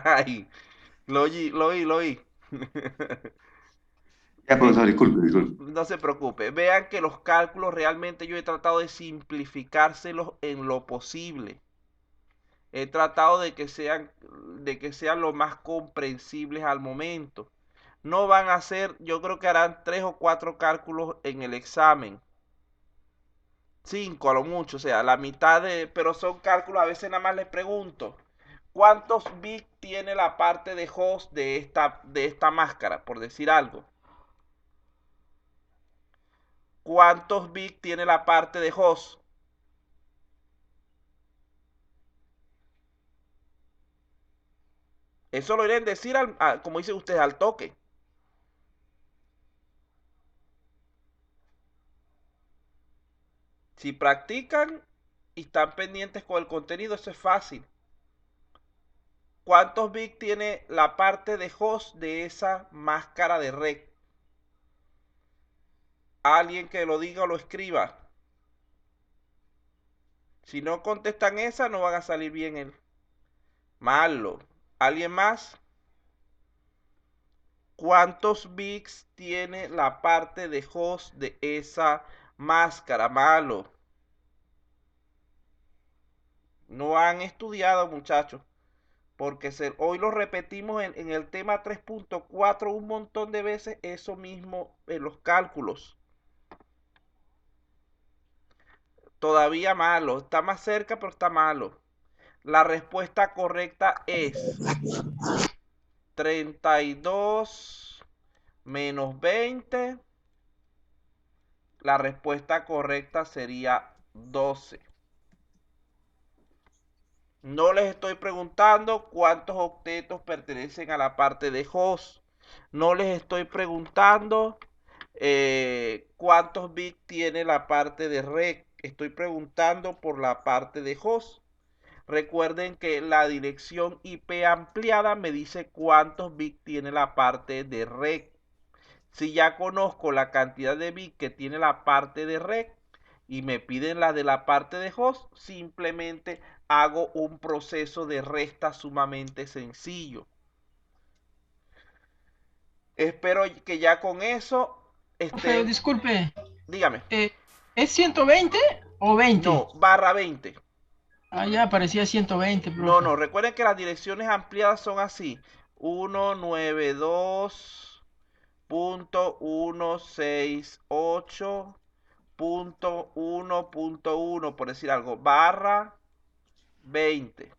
Ay, lo oí. Ya, profesor, disculpe, disculpe. No se preocupe. Vean que los cálculos realmente yo he tratado de simplificárselos en lo posible. He tratado de que sean lo más comprensibles al momento. No van a ser, yo creo que harán 3 o 4 cálculos en el examen. 5 a lo mucho, o sea, la mitad de, pero son cálculos, a veces nada más les pregunto, ¿cuántos bits tiene la parte de host de esta máscara, por decir algo? ¿Cuántos bits tiene la parte de host? Eso lo irían a decir, como dicen ustedes, al toque. Si practican y están pendientes con el contenido, eso es fácil. ¿Cuántos bits tiene la parte de host de esa máscara de red? Alguien que lo diga o lo escriba. Si no contestan esa, no van a salir bien el malo. ¿Alguien más? ¿Cuántos bits tiene la parte de host de esa máscara? Malo. No han estudiado, muchachos. Porque hoy lo repetimos en el tema 3.4 un montón de veces, eso mismo en los cálculos. Todavía malo. Está más cerca, pero está malo. La respuesta correcta es 32 menos 20. La respuesta correcta sería 12. No les estoy preguntando cuántos octetos pertenecen a la parte de host. No les estoy preguntando cuántos bits tiene la parte de red. Estoy preguntando por la parte de host. Recuerden que la dirección IP ampliada me dice cuántos bits tiene la parte de red. Si ya conozco la cantidad de bits que tiene la parte de red y me piden la de la parte de host, simplemente hago un proceso de resta sumamente sencillo. Espero que ya con eso Profe, estén, disculpe, dígame, eh, ¿es 120 o 20? no, barra 20. Ah, ya parecía 120, No, profe. no, recuerden que las direcciones ampliadas son así. 192.168.1.1, por decir algo, barra 20.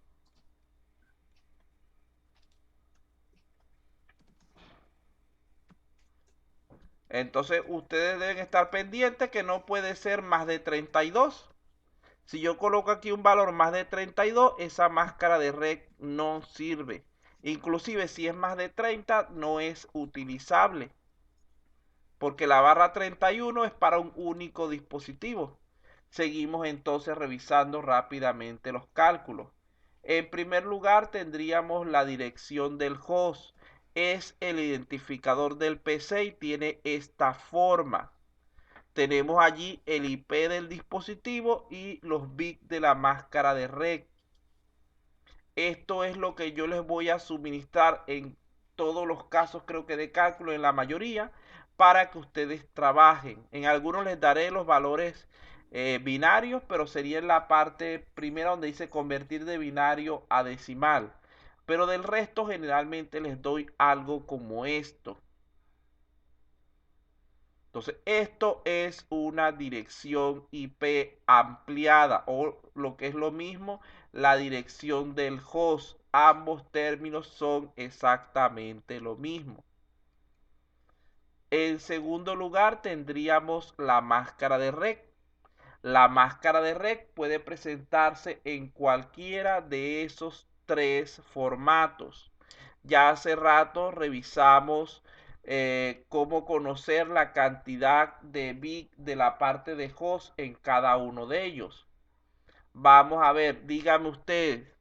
Entonces ustedes deben estar pendientes que no puede ser más de 32. Si yo coloco aquí un valor más de 32, esa máscara de red no sirve. Inclusive si es más de 30, no es utilizable. Porque la barra 31 es para un único dispositivo. Seguimos entonces revisando rápidamente los cálculos. En primer lugar tendríamos la dirección del host. Es el identificador del PC y tiene esta forma. Tenemos allí el IP del dispositivo y los bits de la máscara de red. Esto es lo que yo les voy a suministrar en todos los casos, creo que de cálculo, en la mayoría, para que ustedes trabajen. En algunos les daré los valores binarios, pero sería en la parte primera donde dice convertir de binario a decimal. Pero del resto generalmente les doy algo como esto. Entonces, esto es una dirección IP ampliada o lo que es lo mismo, la dirección del host. Ambos términos son exactamente lo mismo. En segundo lugar, tendríamos la máscara de red. La máscara de red puede presentarse en cualquiera de esos 3 formatos. Ya hace rato revisamos cómo conocer la cantidad de bits de la parte de host en cada uno de ellos. Vamos a ver, dígame usted,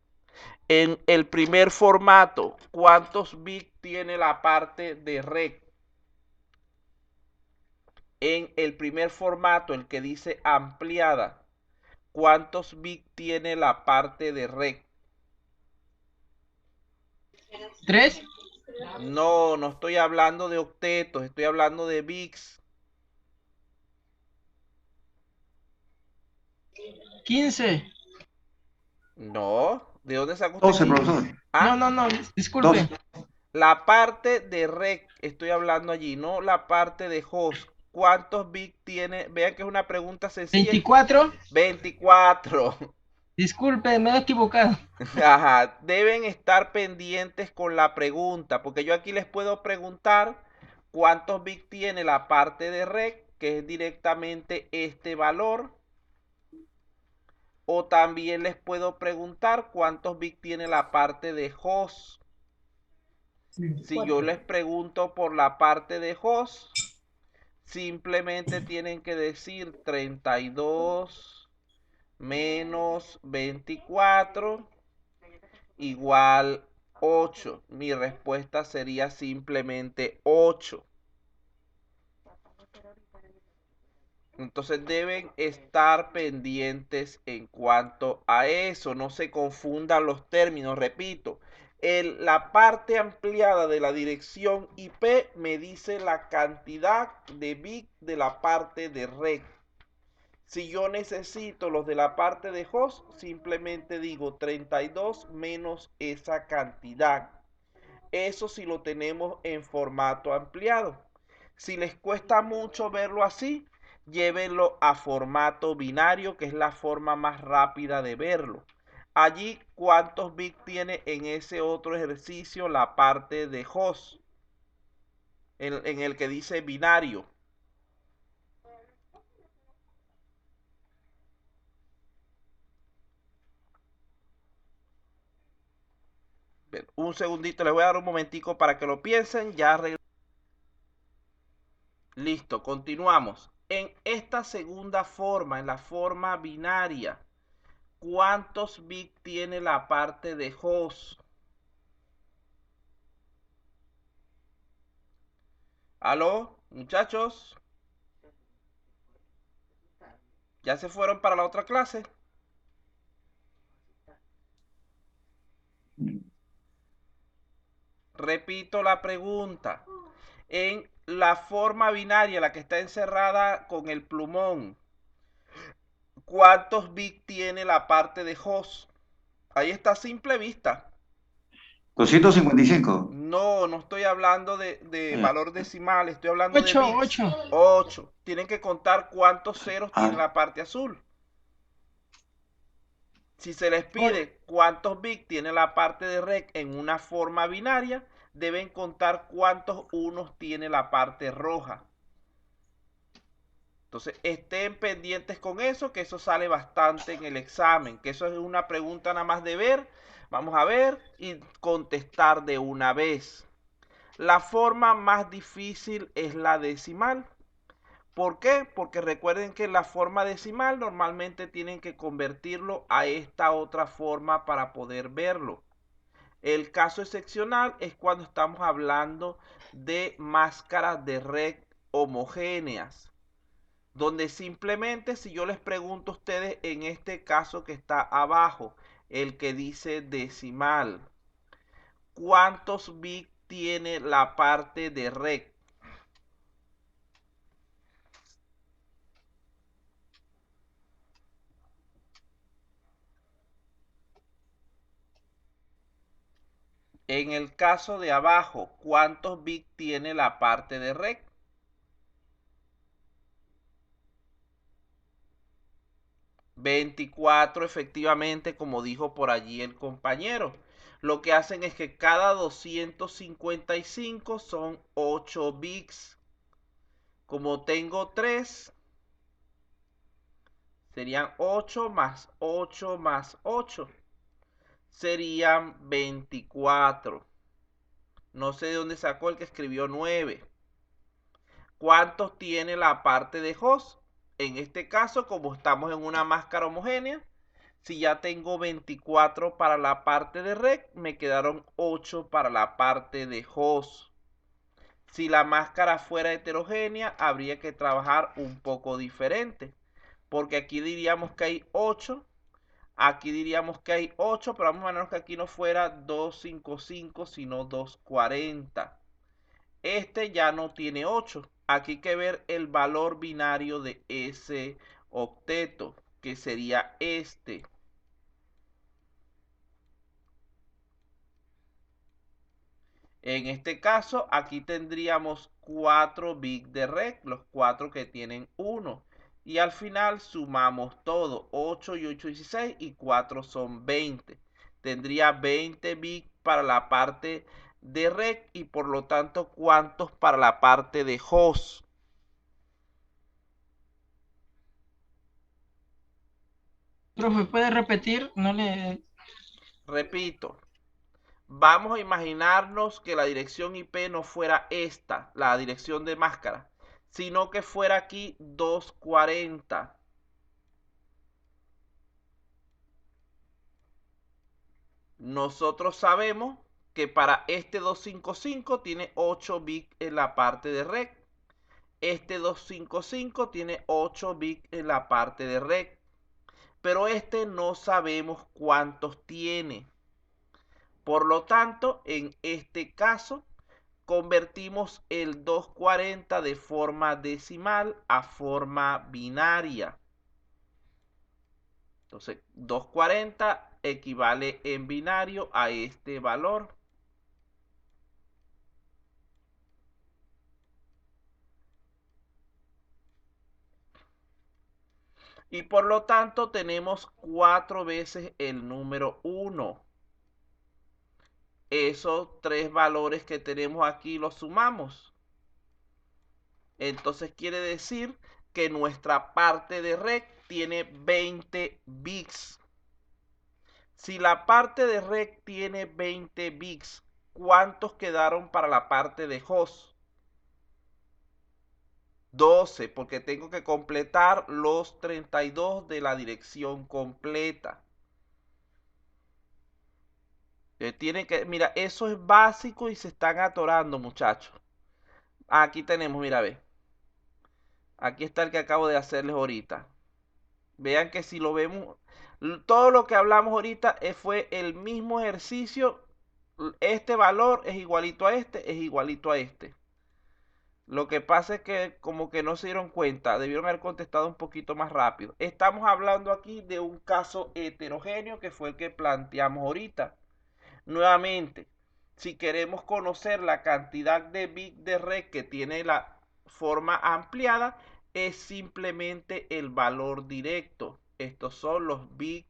en el primer formato, ¿cuántos bits tiene la parte de red? En el primer formato, el que dice ampliada, ¿cuántos bits tiene la parte de red? 3, No, no estoy hablando de octetos, estoy hablando de bits. 15. No, ¿de dónde sacó usted 12, 15? profesor. No, Ah, no, no, 12. disculpe. la parte de rec, estoy hablando allí, no la parte de host. ¿Cuántos bits tiene? Vean que es una pregunta sencilla. 24. 24. Disculpe, me he equivocado. Ajá, deben estar pendientes con la pregunta, porque yo aquí les puedo preguntar cuántos bits tiene la parte de rec, que es directamente este valor, o también les puedo preguntar cuántos bits tiene la parte de host. Si yo les pregunto por la parte de host, simplemente tienen que decir 32 menos 24 igual 8. Mi respuesta sería simplemente 8. Entonces deben estar pendientes en cuanto a eso. No se confundan los términos. Repito, la parte ampliada de la dirección IP me dice la cantidad de bits de la parte de red. Si yo necesito los de la parte de host, simplemente digo 32 menos esa cantidad. Eso sí lo tenemos en formato ampliado. Si les cuesta mucho verlo así, llévenlo a formato binario, que es la forma más rápida de verlo. Allí, ¿cuántos bits tiene en ese otro ejercicio la parte de host? En el que dice binario. Un segundito, les voy a dar un momentico para que lo piensen. Ya listo, continuamos. En esta segunda forma, en la forma binaria, ¿cuántos bits tiene la parte de host? ¿Aló, muchachos? ¿Ya se fueron para la otra clase? Repito la pregunta. En la forma binaria, la que está encerrada con el plumón, ¿cuántos bits tiene la parte de host? Ahí está a simple vista. 255. No, no estoy hablando de Eh, valor decimal, estoy hablando de 8, bits. 8. 8. Tienen que contar cuántos ceros tiene ah, la parte azul. Si se les pide cuántos bits tiene la parte de rec en una forma binaria, deben contar cuántos unos tiene la parte roja. Entonces, estén pendientes con eso, que eso sale bastante en el examen, que eso es una pregunta nada más de ver. Vamos a ver y contestar de una vez. La forma más difícil es la decimal. ¿Por qué? Porque recuerden que la forma decimal normalmente tienen que convertirlo a esta otra forma para poder verlo. El caso excepcional es cuando estamos hablando de máscaras de red homogéneas, donde simplemente si yo les pregunto a ustedes en este caso que está abajo, el que dice decimal, ¿cuántos bits tiene la parte de red? En el caso de abajo, ¿cuántos bits tiene la parte de red? 24 efectivamente, como dijo por allí el compañero. Lo que hacen es que cada 255 son 8 bits. Como tengo 3, serían 8 más 8 más 8. Serían 24. No sé de dónde sacó el que escribió 9. ¿Cuántos tiene la parte de host? En este caso, como estamos en una máscara homogénea, si ya tengo 24 para la parte de red, me quedaron 8 para la parte de host. Si la máscara fuera heterogénea, habría que trabajar un poco diferente, porque aquí diríamos que hay 8 Aquí diríamos que hay 8, pero vamos a ponernos que aquí no fuera 255, sino 240. Este ya no tiene 8. Aquí hay que ver el valor binario de ese octeto, que sería este. En este caso, aquí tendríamos 4 bits de rec, los 4 que tienen 1. Y al final sumamos todo, 8 y 8, 16 y 4 son 20. Tendría 20 bits para la parte de rec y por lo tanto, ¿cuántos para la parte de host? Profe, ¿puede repetir? No le... Repito, vamos a imaginarnos que la dirección IP no fuera esta, la dirección de máscara, sino que fuera aquí 240. Nosotros sabemos que para este 255 tiene 8 bits en la parte de rec. Este 255 tiene 8 bits en la parte de rec. Pero este no sabemos cuántos tiene. Por lo tanto, en este caso, convertimos el 240 de forma decimal a forma binaria. Entonces, 240 equivale en binario a este valor. Y por lo tanto tenemos 4 veces el número 1. Esos 3 valores que tenemos aquí los sumamos. Entonces quiere decir que nuestra parte de rec tiene 20 bits. Si la parte de rec tiene 20 bits, ¿cuántos quedaron para la parte de host? 12, porque tengo que completar los 32 de la dirección completa. Tienen que, mira, eso es básico y se están atorando, muchachos. Aquí tenemos, mira, ve. Aquí está el que acabo de hacerles ahorita. Vean que si lo vemos, todo lo que hablamos ahorita fue el mismo ejercicio. Este valor es igualito a este, es igualito a este. Lo que pasa es que como que no se dieron cuenta, debieron haber contestado un poquito más rápido. Estamos hablando aquí de un caso heterogéneo que fue el que planteamos ahorita. Nuevamente, si queremos conocer la cantidad de bits de red que tiene la forma ampliada, es simplemente el valor directo. Estos son los bits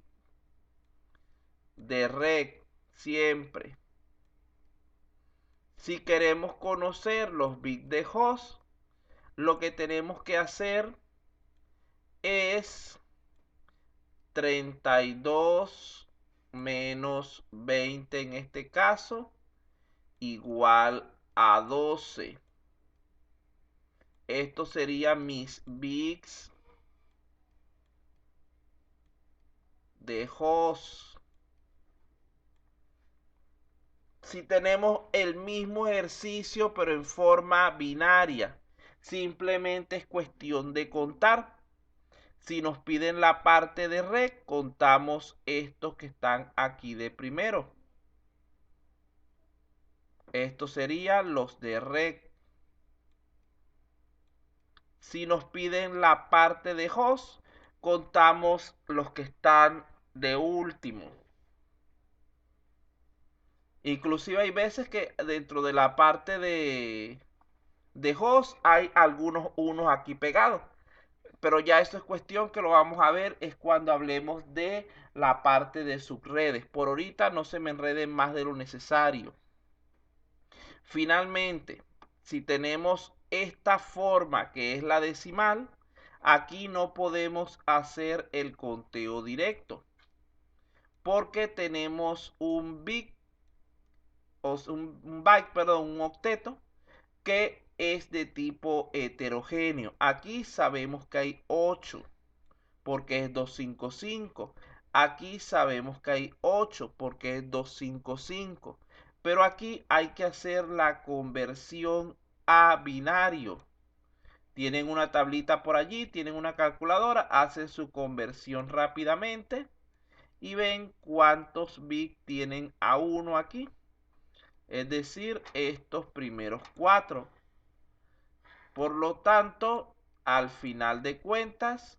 de red siempre. Si queremos conocer los bits de host, lo que tenemos que hacer es 32 menos 20 en este caso, igual a 12. Esto serían mis bits de host. Si tenemos el mismo ejercicio pero en forma binaria, simplemente es cuestión de contar. Si nos piden la parte de rec, contamos estos que están aquí de primero. Estos serían los de rec. Si nos piden la parte de host, contamos los que están de último. Inclusive hay veces que dentro de la parte de host hay algunos unos aquí pegados. Pero ya esto es cuestión que lo vamos a ver es cuando hablemos de la parte de subredes. Por ahorita no se me enreden más de lo necesario. Finalmente, si tenemos esta forma que es la decimal, aquí no podemos hacer el conteo directo. Porque tenemos un bit, un byte, perdón, un octeto, que es de tipo heterogéneo. Aquí sabemos que hay 8 porque es 255. Aquí sabemos que hay 8 porque es 255. Pero aquí hay que hacer la conversión a binario. Tienen una tablita por allí, tienen una calculadora, hacen su conversión rápidamente y ven cuántos bits tienen A1 aquí. Es decir, estos primeros 4. Por lo tanto, al final de cuentas,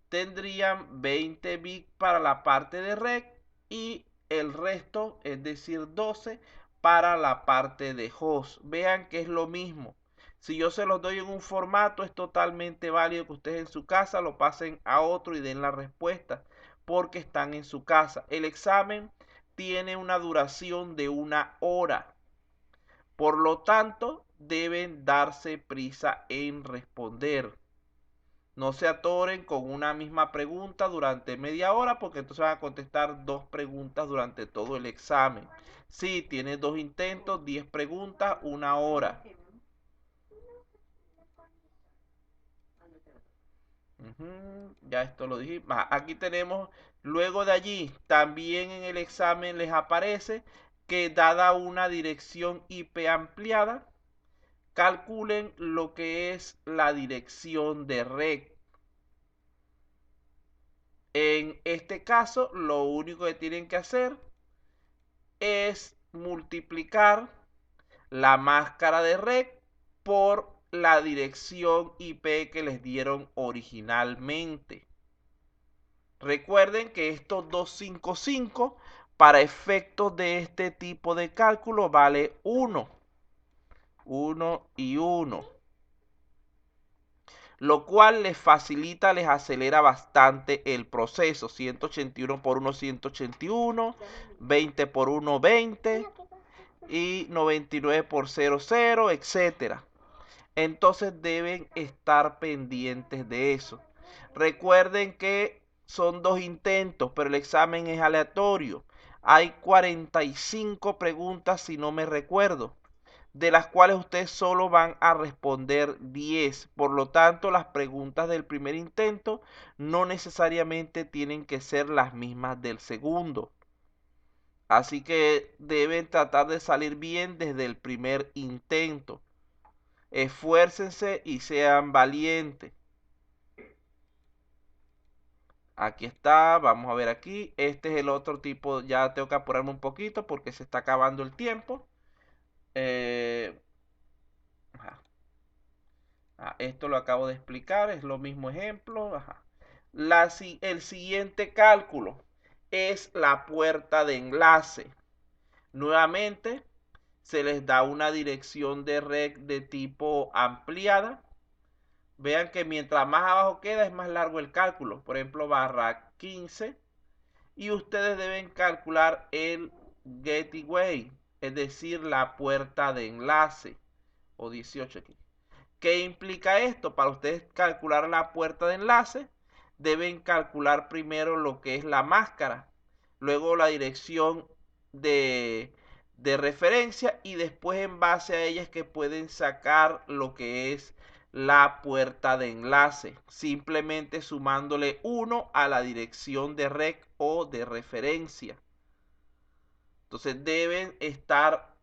tendrían 20 bits para la parte de rec y el resto, es decir, 12 para la parte de host. Vean que es lo mismo. Si yo se los doy en un formato, es totalmente válido que ustedes en su casa lo pasen a otro y den la respuesta, porque están en su casa. El examen tiene una duración de 1 hora. Por lo tanto, deben darse prisa en responder. No se atoren con una misma pregunta durante media hora, porque entonces van a contestar 2 preguntas durante todo el examen. Sí, tiene 2 intentos, 10 preguntas, 1 hora. Ya esto lo dije. Aquí tenemos, luego de allí, también en el examen les aparece que dada una dirección IP ampliada, calculen lo que es la dirección de red. En este caso, lo único que tienen que hacer es multiplicar la máscara de red por la dirección IP que les dieron originalmente. Recuerden que estos 255 para efectos de este tipo de cálculo vale 1. 1 y 1. Lo cual les facilita, les acelera bastante el proceso. 181 por 1, 181, 20 por 1, 20 y 99 por 0, 0, etcétera. Entonces deben estar pendientes de eso. Recuerden que son 2 intentos, pero el examen es aleatorio. Hay 45 preguntas, si no me recuerdo, de las cuales ustedes solo van a responder 10. Por lo tanto, las preguntas del primer intento no necesariamente tienen que ser las mismas del segundo. Así que deben tratar de salir bien desde el primer intento. Esfuércense y sean valientes. Aquí está, vamos a ver aquí. Este es el otro tipo, ya tengo que apurarme un poquito porque se está acabando el tiempo. Esto lo acabo de explicar, es lo mismo ejemplo. El siguiente cálculo es la puerta de enlace. Nuevamente, se les da una dirección de red de tipo ampliada. Vean que mientras más abajo queda es más largo el cálculo. Por ejemplo, barra 15. Y ustedes deben calcular el gateway, es decir, la puerta de enlace. O 18 aquí. ¿Qué implica esto? Para ustedes calcular la puerta de enlace, deben calcular primero lo que es la máscara, luego la dirección de referencia y después en base a ellas que pueden sacar lo que es la puerta de enlace, simplemente sumándole 1 a la dirección de rec o de referencia. Entonces deben estar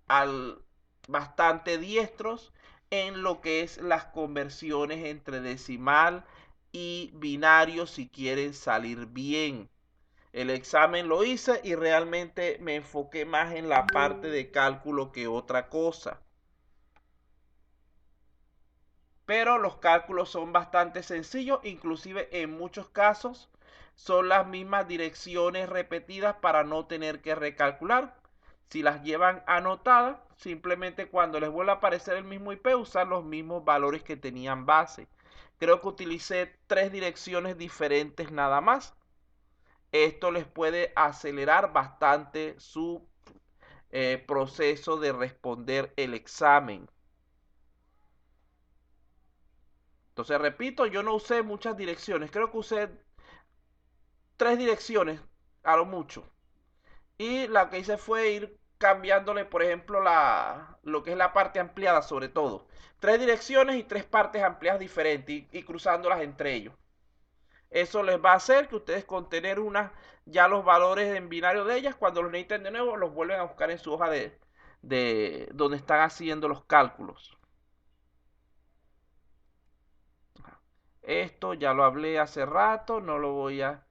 bastante diestros en lo que es las conversiones entre decimal y binario si quieren salir bien. El examen lo hice y realmente me enfoqué más en la parte de cálculo que otra cosa. Pero los cálculos son bastante sencillos, inclusive en muchos casos son las mismas direcciones repetidas para no tener que recalcular. Si las llevan anotadas, simplemente cuando les vuelva a aparecer el mismo IP, usar los mismos valores que tenían base. Creo que utilicé 3 direcciones diferentes nada más. Esto les puede acelerar bastante su proceso de responder el examen. Entonces, repito, yo no usé muchas direcciones. Creo que usé 3 direcciones a lo mucho. Y la que hice fue ir cambiándole, por ejemplo, lo que es la parte ampliada sobre todo. 3 direcciones y 3 partes ampliadas diferentes y cruzándolas entre ellos. Eso les va a hacer que ustedes con tener ya los valores en binario de ellas, cuando los necesiten de nuevo, los vuelven a buscar en su hoja de donde están haciendo los cálculos. Esto ya lo hablé hace rato, no lo voy a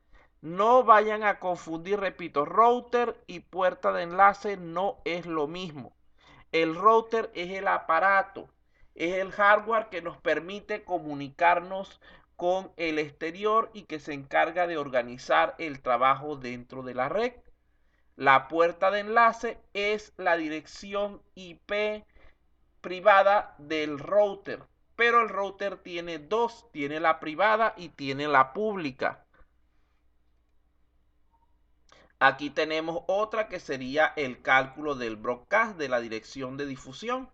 No vayan a confundir, repito, router y puerta de enlace no es lo mismo. El router es el aparato, es el hardware que nos permite comunicarnos con el exterior y que se encarga de organizar el trabajo dentro de la red. La puerta de enlace es la dirección IP privada del router, pero el router tiene dos, tiene la privada y tiene la pública. Aquí tenemos otra que sería el cálculo del broadcast, de la dirección de difusión.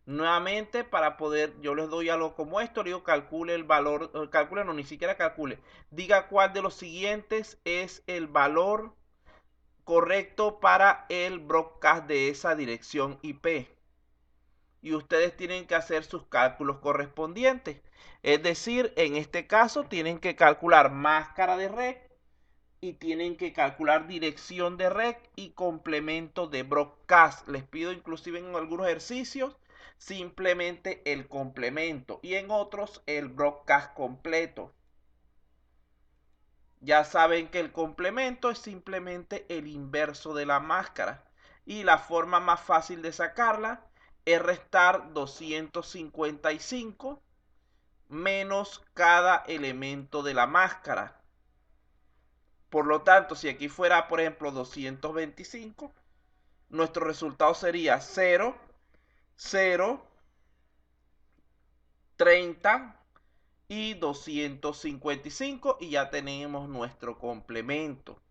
Nuevamente, para poder, yo les doy algo como esto, le digo calcule el valor, calcule, no, ni siquiera calcule, diga cuál de los siguientes es el valor correcto para el broadcast de esa dirección IP. Y ustedes tienen que hacer sus cálculos correspondientes. Es decir, en este caso tienen que calcular máscara de red y tienen que calcular dirección de red y complemento de broadcast. Les pido inclusive en algunos ejercicios simplemente el complemento y en otros el broadcast completo. Ya saben que el complemento es simplemente el inverso de la máscara y la forma más fácil de sacarla es restar 255 menos cada elemento de la máscara. Por lo tanto, si aquí fuera, por ejemplo, 225, nuestro resultado sería 0, 0, 30 y 255 y ya tenemos nuestro complemento.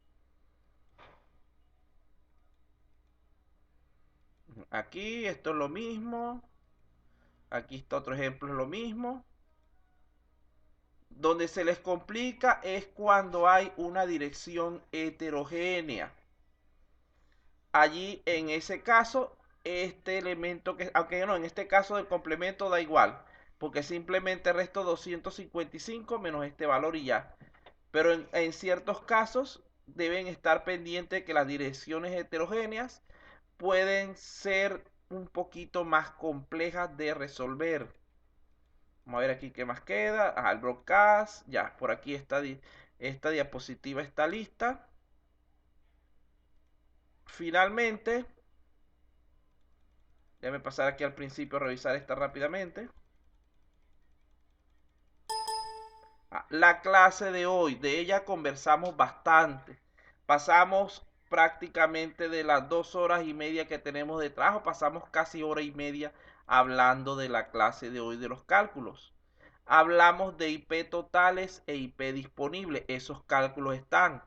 Aquí esto es lo mismo. Aquí está otro ejemplo, es lo mismo. Donde se les complica es cuando hay una dirección heterogénea. Allí en ese caso, este elemento que, aunque no, en este caso del complemento da igual, porque simplemente resto 255 menos este valor y ya. Pero en ciertos casos deben estar pendientes que las direcciones heterogéneas pueden ser un poquito más complejas de resolver. Vamos a ver aquí qué más queda. El broadcast. Ya, por aquí está esta diapositiva está lista. Finalmente, déjame pasar aquí al principio a revisar esta rápidamente. La clase de hoy, de ella conversamos bastante. Pasamos prácticamente de las 2 horas y media que tenemos de trabajo, pasamos casi hora y media hablando de la clase de hoy de los cálculos. Hablamos de IP totales e IP disponibles. Esos cálculos están.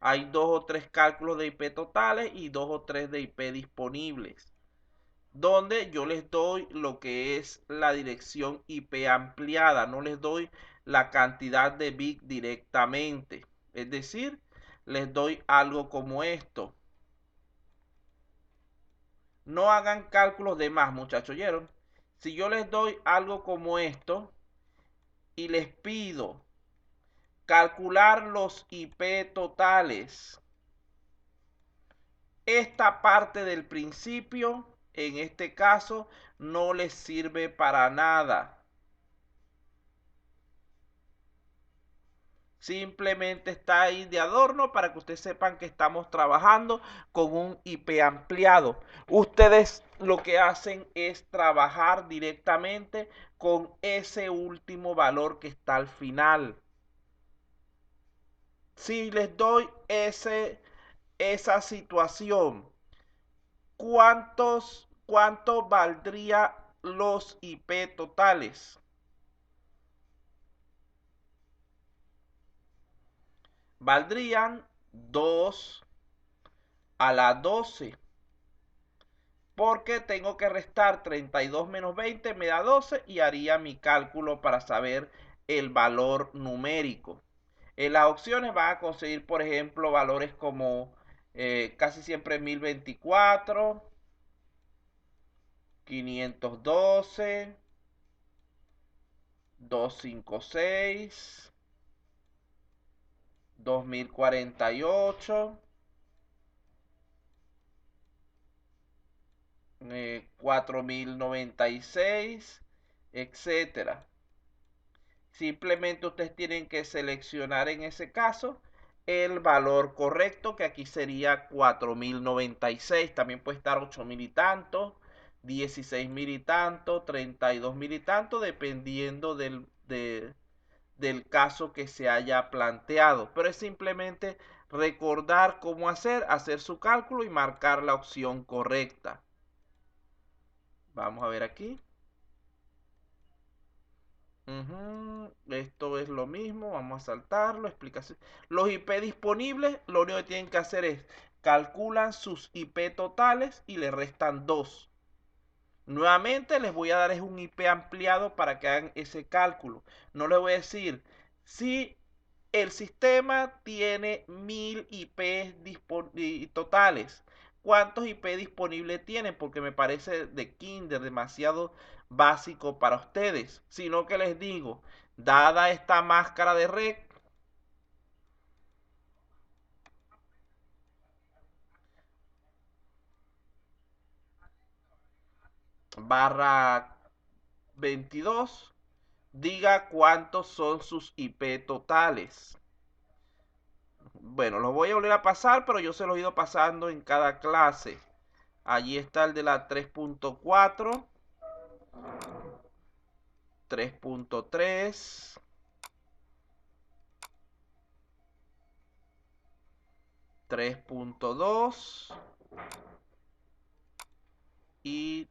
Hay 2 o 3 cálculos de IP totales y 2 o 3 de IP disponibles, donde yo les doy lo que es la dirección IP ampliada, no les doy la cantidad de bits directamente. Es decir, les doy algo como esto. No hagan cálculos de más, muchachos, ¿oyeron? Si yo les doy algo como esto y les pido calcular los IP totales, esta parte del principio, en este caso, no les sirve para nada. Simplemente está ahí de adorno para que ustedes sepan que estamos trabajando con un IP ampliado. Ustedes lo que hacen es trabajar directamente con ese último valor que está al final. Si les doy esa situación, ¿cuánto valdría los IP totales? Valdrían 2 a la 12. Porque tengo que restar 32 menos 20, me da 12 y haría mi cálculo para saber el valor numérico. En las opciones van a conseguir, por ejemplo, valores como casi siempre 1024, 512, 256, 2048, 4096, etcétera. Simplemente ustedes tienen que seleccionar en ese caso el valor correcto, que aquí sería 4096. También puede estar 8000 y tanto, 16000 y tanto, 32000 y tanto, dependiendo del caso que se haya planteado. Pero es simplemente recordar cómo hacer su cálculo y marcar la opción correcta. Vamos a ver aquí. Esto es lo mismo, vamos a saltarlo, explicación. Los IP disponibles, lo único que tienen que hacer es calculan sus IP totales y le restan 2. Nuevamente les voy a dar es un IP ampliado para que hagan ese cálculo. No les voy a decir si el sistema tiene 1000 IP totales. ¿Cuántos IP disponibles tienen? Porque me parece de kinder demasiado básico para ustedes. Sino que les digo, dada esta máscara de red, barra 22, diga cuántos son sus IP totales. Bueno, los voy a volver a pasar, pero yo se los he ido pasando en cada clase. Allí está el de la 3.4, 3.3, 3.2 y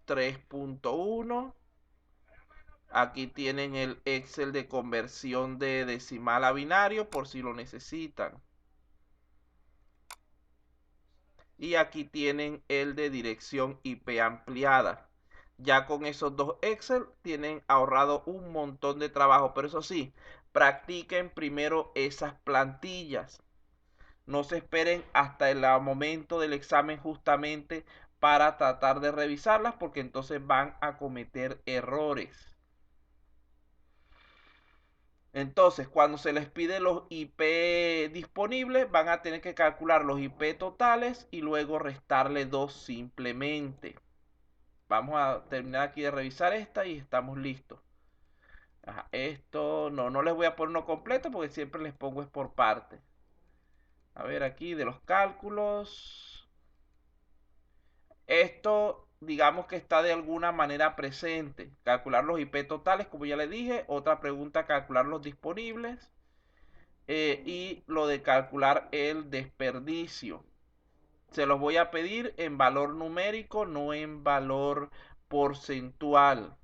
3.1. Aquí tienen el Excel de conversión de decimal a binario por si lo necesitan. Y aquí tienen el de dirección IP ampliada. Ya con esos dos Excel tienen ahorrado un montón de trabajo. Pero eso sí, practiquen primero esas plantillas. No se esperen hasta el momento del examen justamente para tratar de revisarlas, porque entonces van a cometer errores. Entonces, cuando se les pide los IP disponibles, van a tener que calcular los IP totales y luego restarle 2 simplemente. Vamos a terminar aquí de revisar esta y estamos listos. Ajá, esto no les voy a poner uno completo porque siempre les pongo es por parte. A ver aquí de los cálculos. Esto digamos que está de alguna manera presente. Calcular los IP totales, como ya les dije. Otra pregunta, calcular los disponibles. Y lo de calcular el desperdicio. Se los voy a pedir en valor numérico, no en valor porcentual.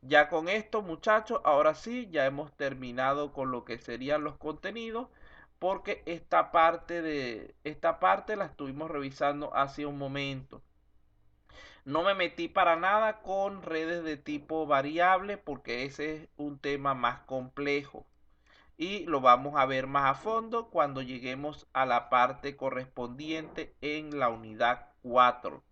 Ya con esto, muchachos, ahora sí, ya hemos terminado con lo que serían los contenidos, porque esta parte la estuvimos revisando hace un momento. No me metí para nada con redes de tipo variable porque ese es un tema más complejo. Y lo vamos a ver más a fondo cuando lleguemos a la parte correspondiente en la unidad 4.